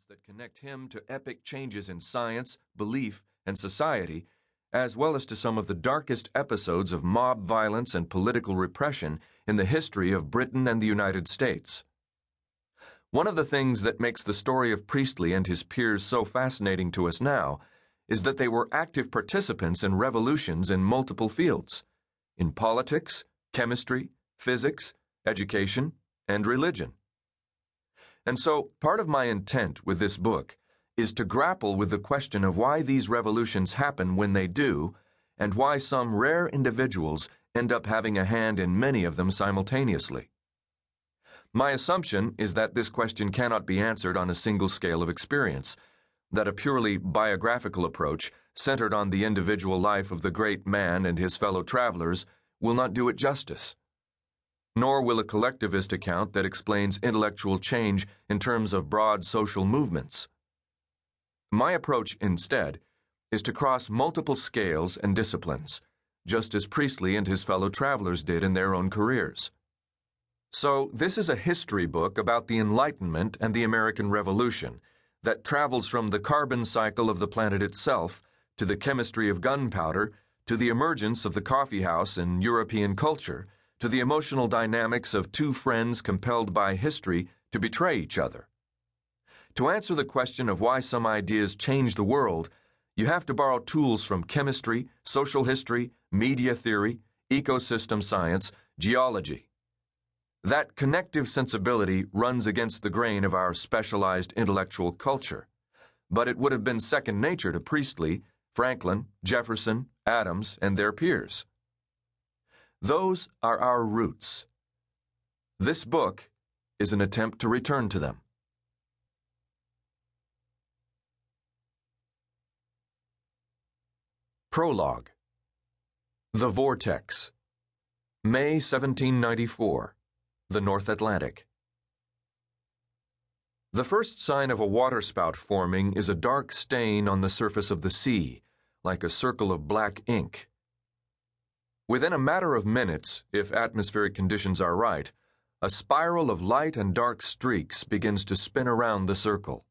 that connect him to epic changes in science, belief, and society, as well as to some of the darkest episodes of mob violence and political repression in the history of Britain and the United States. One of the things that makes the story of Priestley and his peers so fascinating to us now is that they were active participants in revolutions in multiple fields, in politics, chemistry, physics, education, and religion. And so, part of my intent with this book is to grapple with the question of why these revolutions happen when they do, and why some rare individuals end up having a hand in many of them simultaneously. My assumption is that this question cannot be answered on a single scale of experience, that a purely biographical approach centered on the individual life of the great man and his fellow travelers will not do it justice. Nor will a collectivist account that explains intellectual change in terms of broad social movements. My approach, instead, is to cross multiple scales and disciplines, just as Priestley and his fellow travelers did in their own careers. So, this is a history book about the Enlightenment and the American Revolution that travels from the carbon cycle of the planet itself to the chemistry of gunpowder to the emergence of the coffeehouse in European culture to the emotional dynamics of two friends compelled by history to betray each other. To answer the question of why some ideas change the world, you have to borrow tools from chemistry, social history, media theory, ecosystem science, geology. That connective sensibility runs against the grain of our specialized intellectual culture, but it would have been second nature to Priestley, Franklin, Jefferson, Adams, and their peers. Those are our roots. This book is an attempt to return to them. Prologue. The Vortex. May 1794. The North Atlantic. The first sign of a waterspout forming is a dark stain on the surface of the sea, like a circle of black ink. Within a matter of minutes, if atmospheric conditions are right, a spiral of light and dark streaks begins to spin around the circle.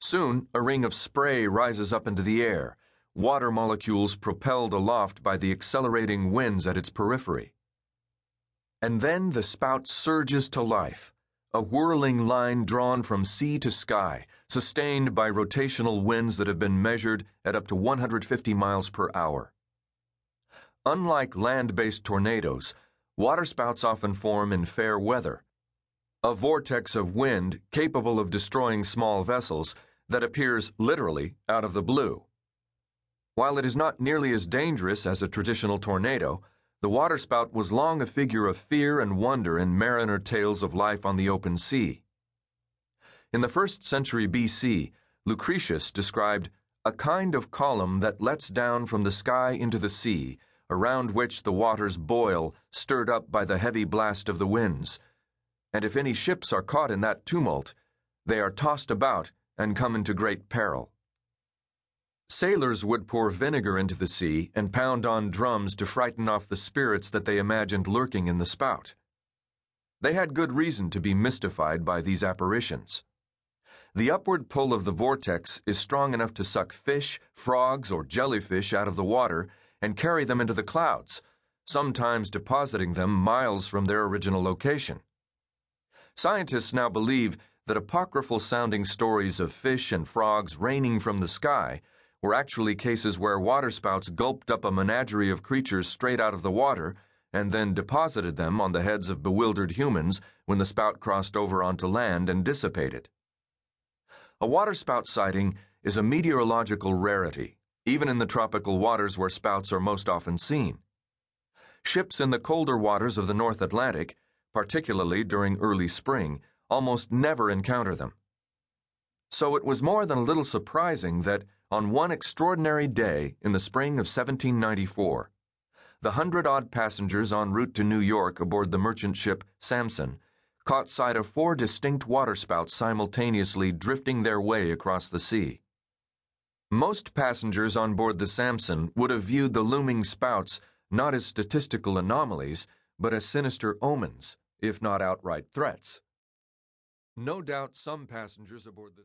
Soon, a ring of spray rises up into the air, water molecules propelled aloft by the accelerating winds at its periphery. And then the spout surges to life, a whirling line drawn from sea to sky, sustained by rotational winds that have been measured at up to 150 miles per hour. Unlike land-based tornadoes, waterspouts often form in fair weather, a vortex of wind capable of destroying small vessels that appears literally out of the blue. While it is not nearly as dangerous as a traditional tornado, the waterspout was long a figure of fear and wonder in mariner tales of life on the open sea. In the 1st century BC, Lucretius described a kind of column that lets down from the sky into the sea, around which the waters boil, stirred up by the heavy blast of the winds. And if any ships are caught in that tumult, they are tossed about and come into great peril. Sailors would pour vinegar into the sea and pound on drums to frighten off the spirits that they imagined lurking in the spout. They had good reason to be mystified by these apparitions. The upward pull of the vortex is strong enough to suck fish, frogs, or jellyfish out of the water and carry them into the clouds, sometimes depositing them miles from their original location. Scientists now believe that apocryphal-sounding stories of fish and frogs raining from the sky were actually cases where waterspouts gulped up a menagerie of creatures straight out of the water and then deposited them on the heads of bewildered humans when the spout crossed over onto land and dissipated. A waterspout sighting is a meteorological rarity, even in the tropical waters where spouts are most often seen. Ships in the colder waters of the North Atlantic, particularly during early spring, almost never encounter them. So it was more than a little surprising that, on one extraordinary day in the spring of 1794, the 100-odd passengers en route to New York aboard the merchant ship Samson caught sight of 4 distinct waterspouts simultaneously drifting their way across the sea. Most passengers on board the Samson would have viewed the looming spouts not as statistical anomalies, but as sinister omens, if not outright threats. No doubt some passengers aboard the